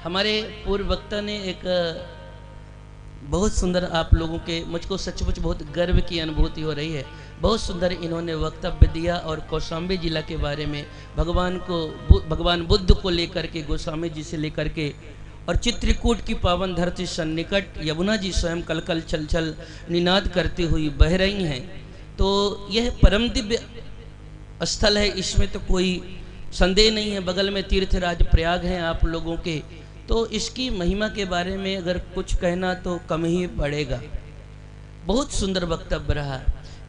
हमारे पूर्व वक्ता ने एक बहुत सुंदर आप लोगों के, मुझको सचमुच बहुत गर्व की अनुभूति हो रही है। बहुत सुंदर इन्होंने वक्तव्य दिया और कौशाम्बी जिला के बारे में भगवान बुद्ध को लेकर के, गोस्वामी जी से लेकर के, और चित्रकूट की पावन धरती सन्निकट यमुना जी स्वयं कलकल छल छल निनाद करती हुई बह रही हैं। तो यह परम दिव्य स्थल है, इसमें तो कोई संदेह नहीं है। बगल में तीर्थराज प्रयाग हैं आप लोगों के, तो इसकी महिमा के बारे में अगर कुछ कहना तो कम ही पड़ेगा। बहुत सुंदर वक्तव्य रहा।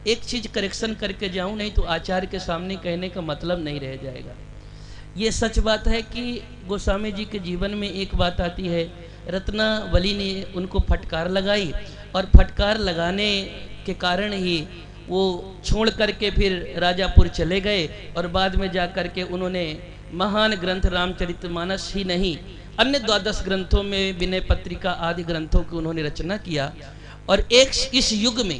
एक चीज करेक्शन करके जाऊं, नहीं तो आचार्य के सामने कहने का मतलब नहीं रह जाएगा। ये सच बात है कि गोस्वामी जी के जीवन में एक बात आती है, रत्नावली ने उनको फटकार लगाई और फटकार लगाने के कारण ही वो छोड़ करके फिर राजापुर चले गए और बाद में जा कर के उन्होंने महान ग्रंथ रामचरितमानस ही नहीं, अन्य 12 ग्रंथों में विनय पत्रिका आदि ग्रंथों की उन्होंने रचना किया। और एक इस युग में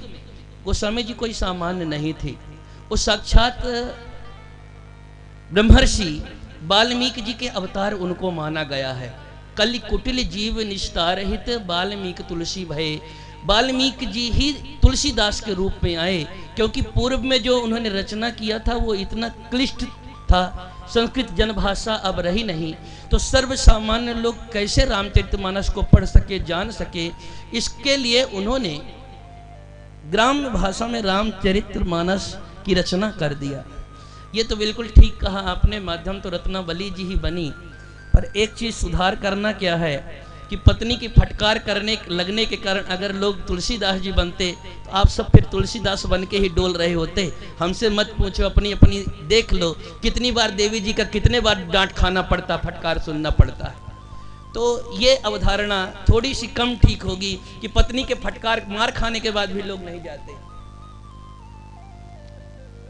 गोस्वामी जी कोई सामान्य नहीं थे। वो साक्षात ब्रह्मर्षि वाल्मीकि जी के अवतार उनको माना गया है। कलि कुटिल जीव निस्तार हित वाल्मीकि तुलसी भये। वाल्मीकि जी ही तुलसीदास के रूप में आए, क्योंकि पूर्व में जो उन्होंने रचना किया था वो इतना क्लिष्ट था, संस्कृत जनभाषा अब रही नहीं, तो सर्व सामान्य लोग कैसे रामचरितमानस को पढ़ सके, जान सके, इसके लिए उन्होंने ग्राम्य भाषा में रामचरितमानस की रचना कर दिया। ये तो बिल्कुल ठीक कहा आपने, माध्यम तो रत्नावली जी ही बनी। पर एक चीज सुधार करना क्या है कि पत्नी की फटकार करने लगने के कारण अगर लोग तुलसीदास जी बनते तो आप सब फिर तुलसीदास बन के ही डोल रहे होते। हमसे मत पूछो, अपनी अपनी देख लो, कितनी बार देवी जी का कितने बार डांट खाना पड़ता, फटकार सुनना पड़ता है। तो ये अवधारणा थोड़ी सी कम ठीक होगी कि पत्नी के फटकार मार खाने के बाद भी लोग नहीं जाते।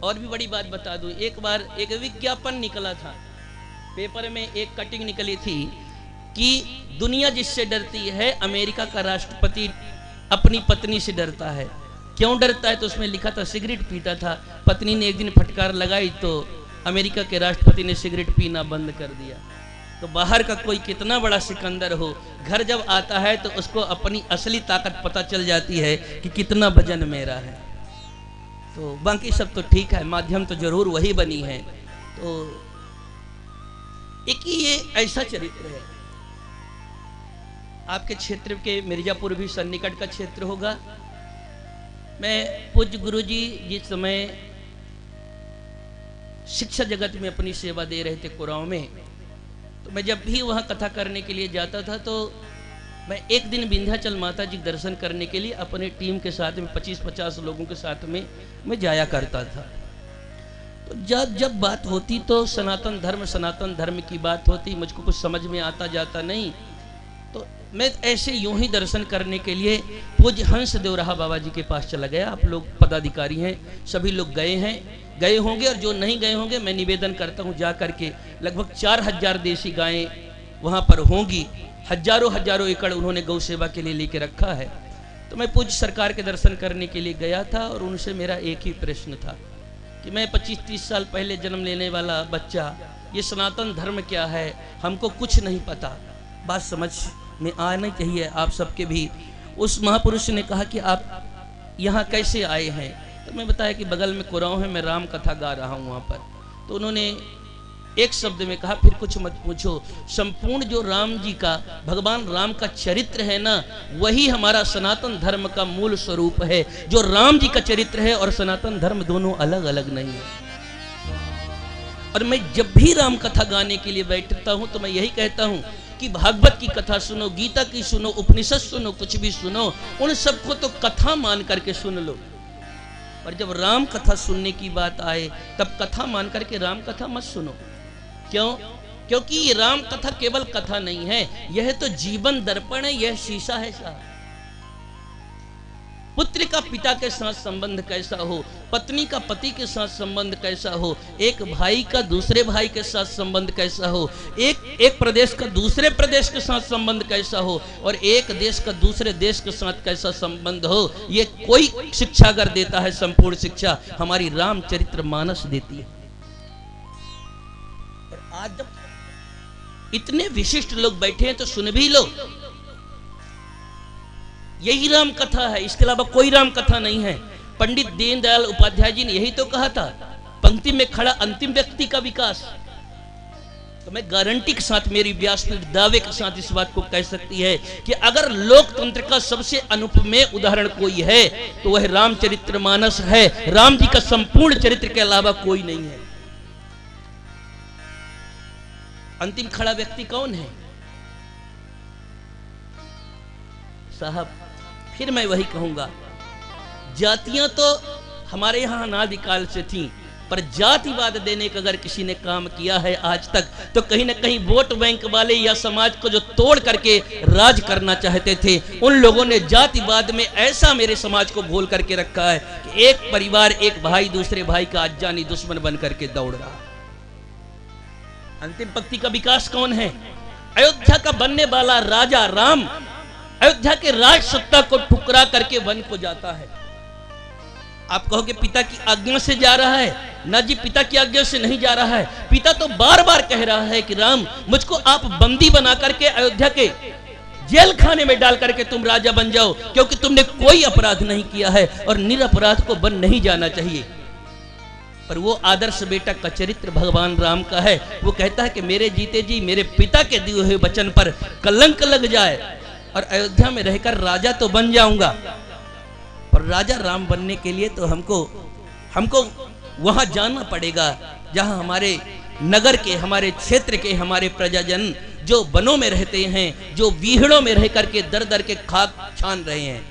और भी बड़ी बात बता दूं, एक बार एक विज्ञापन निकला था पेपर में, एक कटिंग निकली थी कि दुनिया जिससे डरती है अमेरिका का राष्ट्रपति अपनी पत्नी से डरता है। क्यों डरता है? तो उसमें लिखा था सिगरेट पीता था, पत्नी ने एक दिन फटकार लगाई तो अमेरिका के राष्ट्रपति ने सिगरेट पीना बंद कर दिया। तो बाहर का कोई कितना बड़ा सिकंदर हो, घर जब आता है तो उसको अपनी असली ताकत पता चल जाती है कि कितना वजन मेरा है। तो बाकी सब तो ठीक है, माध्यम तो जरूर वही बनी है। तो एक ही ये ऐसा चरित्र है। आपके क्षेत्र के मिर्जापुर भी सन्निकट का क्षेत्र होगा। मैं पूज्य गुरु जी जिस समय शिक्षा जगत में अपनी सेवा दे रहे थे कुराओं में, तो मैं जब भी वहाँ कथा करने के लिए जाता था तो मैं एक दिन विंध्याचल माता जी दर्शन करने के लिए अपने टीम के साथ में 25-50 लोगों के साथ में मैं जाया करता था। तो जब बात होती तो सनातन धर्म की बात होती, मुझको कुछ समझ में आता जाता नहीं, तो मैं ऐसे यूं ही दर्शन करने के लिए पूज्य हंस देवराहा बाबा जी के पास चला गया। आप लोग पदाधिकारी हैं, सभी लोग गए होंगे, और जो नहीं गए होंगे मैं निवेदन करता हूं जा करके, लगभग 4000 देसी गायें वहां पर होंगी, हजारों एकड़ उन्होंने गौ सेवा के लिए लेके रखा है। तो मैं पूज्य सरकार के दर्शन करने के लिए गया था और उनसे मेरा एक ही प्रश्न था कि मैं 25-30 साल पहले जन्म लेने वाला बच्चा, ये सनातन धर्म क्या है हमको कुछ नहीं पता, बात समझ में आना चाहिए आप सबके भी। उस महापुरुष ने कहा कि आप यहाँ कैसे आए हैं? तो मैं बताया कि बगल में कुराओं है, मैं राम कथा गा रहा हूँ वहाँ पर। तो उन्होंने एक शब्द में कहा, फिर कुछ मत पूछो, संपूर्ण जो राम जी का, भगवान राम का चरित्र है ना, वही हमारा सनातन धर्म का मूल स्वरूप है। जो राम जी का चरित्र है और सनातन धर्म दोनों अलग अलग नहीं है। और मैं जब भी राम कथा गाने के लिए बैठता हूं तो मैं यही कहता हूं कि भागवत की कथा सुनो, गीता की सुनो, उपनिषद सुनो, कुछ भी सुनो, उन सबको तो कथा मान करके सुन लो। और जब राम कथा सुनने की बात आए तब कथा मान करके राम कथा मत सुनो। क्यों? क्योंकि ये राम कथा केवल कथा नहीं है, यह तो जीवन दर्पण है, यह शीशा है साहब। पुत्र का पिता के साथ संबंध कैसा हो, पत्नी का पति के साथ संबंध कैसा हो, एक भाई का दूसरे भाई के साथ संबंध कैसा हो, एक प्रदेश का दूसरे प्रदेश के साथ संबंध कैसा हो, और एक देश का दूसरे देश के साथ कैसा संबंध हो, ये कोई शिक्षा अगर देता है, संपूर्ण शिक्षा हमारी रामचरितमानस देती है। और आज जब इतने विशिष्ट लोग बैठे हैं तो सुन भी लो। यही राम कथा है, इसके अलावा कोई राम कथा नहीं है। पंडित दीनदयाल उपाध्याय जी ने यही तो कहा था, पंक्ति में खड़ा अंतिम व्यक्ति का विकास। तो मैं गारंटी के साथ, मेरी व्यासपीठ दावे के साथ इस बात को कह सकती है कि अगर लोकतंत्र का सबसे अनुपमेय उदाहरण कोई है तो वह रामचरितमानस है। राम जी का संपूर्ण चरित्र के अलावा कोई नहीं है। अंतिम खड़ा व्यक्ति कौन है साहब? फिर मैं वही कहूंगा, जातियां तो हमारे यहां अनादिकाल से थी, पर जातिवाद देने का अगर किसी ने काम किया है आज तक, तो कहीं ना कहीं वोट बैंक वाले या समाज को जो तोड़ करके राज करना चाहते थे, उन लोगों ने जातिवाद में ऐसा मेरे समाज को घोल करके रखा है कि एक परिवार, एक भाई दूसरे भाई का आज जानी दुश्मन बन करके दौड़ रहा। अंतिम पंक्ति का विकास कौन है? अयोध्या का बनने वाला राजा राम अयोध्या के राज सत्ता को ठुकरा करके वन को जाता है। आप कहोगे पिता की आज्ञा से जा रहा है? ना जी, पिता की आज्ञा से नहीं जा रहा है। पिता तो बार बार कह रहा है कि राम, मुझको आप बंदी बना करके अयोध्या के जेल खाने में डाल करके तुम राजा बन जाओ, क्योंकि तुमने कोई अपराध नहीं किया है और निरपराध को बन नहीं जाना चाहिए। पर वो आदर्श बेटा का चरित्र भगवान राम का है। वो कहता है कि मेरे जीते जी मेरे पिता के दिए हुए वचन पर कलंक लग जाए और अयोध्या में रहकर राजा तो बन जाऊंगा, पर राजा राम बनने के लिए तो हमको वहां जाना पड़ेगा जहां हमारे नगर के, हमारे क्षेत्र के, हमारे प्रजाजन जो वनों में रहते हैं, जो बीहड़ों में रह करके दर दर के खाक छान रहे हैं।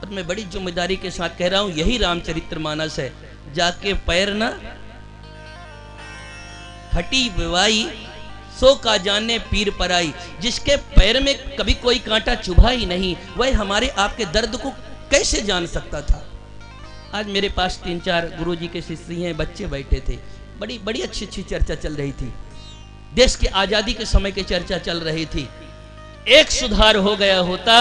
और मैं बड़ी जिम्मेदारी के साथ कह रहा हूं, यही रामचरितमानस है। जाके पैर ना हटी विवाई, सो का जाने पीर पराई। जिसके पैर में कभी कोई कांटा चुभा ही नहीं, वह हमारे आपके दर्द को कैसे जान सकता था? आज मेरे पास 3-4 गुरुजी के शिष्य हैं, बच्चे बैठे थे, बड़ी अच्छी चर्चा चल रही थी, देश की आजादी के समय की चर्चा चल रही थी। एक सुधार हो गया होता,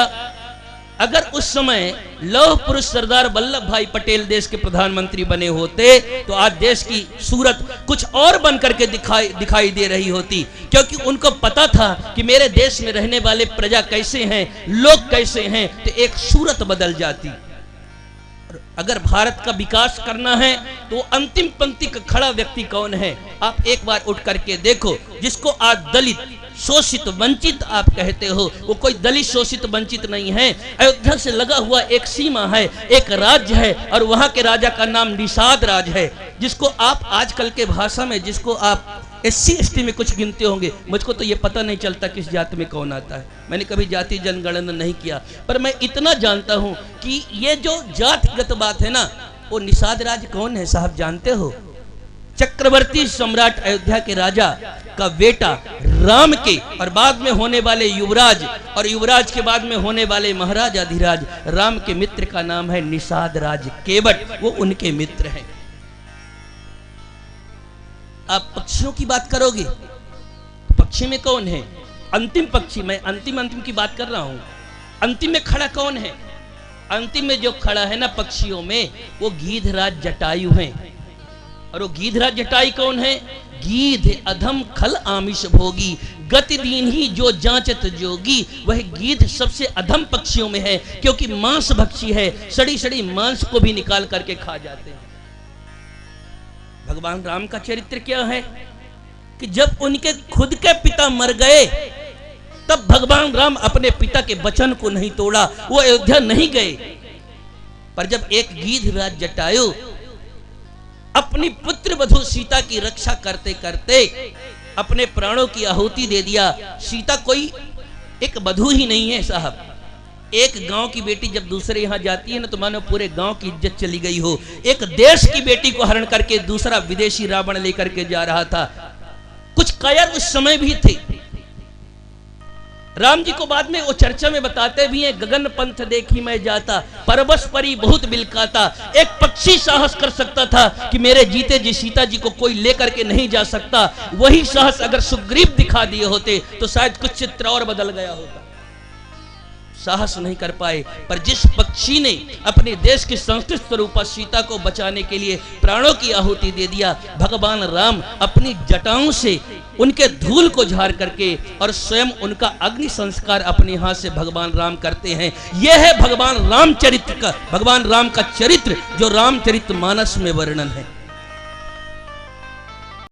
अगर उस समय लौह पुरुष सरदार वल्लभ भाई पटेल देश के प्रधानमंत्री बने होते तो आज देश की सूरत कुछ और बन करके दिखाई दे रही होती, क्योंकि उनको पता था कि मेरे देश में रहने वाले प्रजा कैसे हैं, लोग कैसे हैं, तो एक सूरत बदल जाती। और अगर भारत का विकास करना है तो अंतिम पंक्ति का खड़ा व्यक्ति कौन है? आप एक बार उठ करके देखो। जिसको आज दलित, शोषित, वंचित आप कहते हो, वो कोई दलित, शोषित, वंचित नहीं है। अयोध्या से लगा हुआ एक सीमा है, एक राज्य है, और वहां के राजा का नाम निषाद राज है, जिसको आप आजकल के भाषा में, जिसको आप SC ST में कुछ गिनते होंगे। मुझको तो ये पता नहीं चलता किस जाति में कौन आता है, मैंने कभी जाति जनगणना नहीं किया, पर मैं इतना जानता हूं कि ये जो जातिगत बात है ना, वो निषाद राज कौन है साहब जानते हो? चक्रवर्ती सम्राट अयोध्या के राजा का बेटा राम के, और बाद में होने वाले युवराज, और युवराज के बाद में होने वाले महाराजाधिराज राम के मित्र का नाम है निषाद राज केवट। वो उनके मित्र हैं। आप पक्षियों की बात करोगे, पक्षी में कौन है? अंतिम पक्षी, मैं अंतिम की बात कर रहा हूं। अंतिम में खड़ा कौन है? अंतिम में जो खड़ा है ना पक्षियों में, वो गीधराज जटायु हैं। और वो गीधराज जटाई कौन है? गीध अधम खल आमिष भोगी, गति दीन ही जो जांचत जोगी। वह गीध सबसे अधम पक्षियों में है, क्योंकि मांस भक्षी है, सड़ी सड़ी मांस को भी निकाल करके खा जाते हैं। भगवान राम का चरित्र क्या है कि जब उनके खुद के पिता मर गए, तब भगवान राम अपने पिता के वचन को नहीं तोड़ा, वो अयोध्या नहीं गए। पर जब एक गीधराज जटायु अपनी पुत्र वधू सीता की रक्षा करते करते अपने प्राणों की आहुति दे दिया। सीता कोई एक वधू ही नहीं है साहब। एक गांव की बेटी जब दूसरे यहां जाती है ना, तो मानो पूरे गांव की इज्जत चली गई हो। एक देश की बेटी को हरण करके दूसरा विदेशी रावण लेकर के जा रहा था। कुछ कायर उस समय भी थे। राम जी को बाद में वो चर्चा में बताते भी हैं, गगन पंथ देखी मैं जाता, परबस परी बहुत बिलकाता। एक पक्षी साहस कर सकता था कि मेरे जीते जी सीता जी को कोई लेकर के नहीं जा सकता। वही साहस अगर सुग्रीव दिखा दिए होते तो शायद कुछ चित्र और बदल गया होता। साहस नहीं कर पाए, पर जिस पक्षी ने अपने देश की संस्कृत स्वरूपा सीता को बचाने के लिए प्राणों की आहुति दे दिया, भगवान राम अपनी जटाओं से उनके धूल को झाड़ करके और स्वयं उनका अग्नि संस्कार अपने हाथ से भगवान राम करते हैं। यह है भगवान राम का चरित्र जो रामचरितमानस में वर्णन है।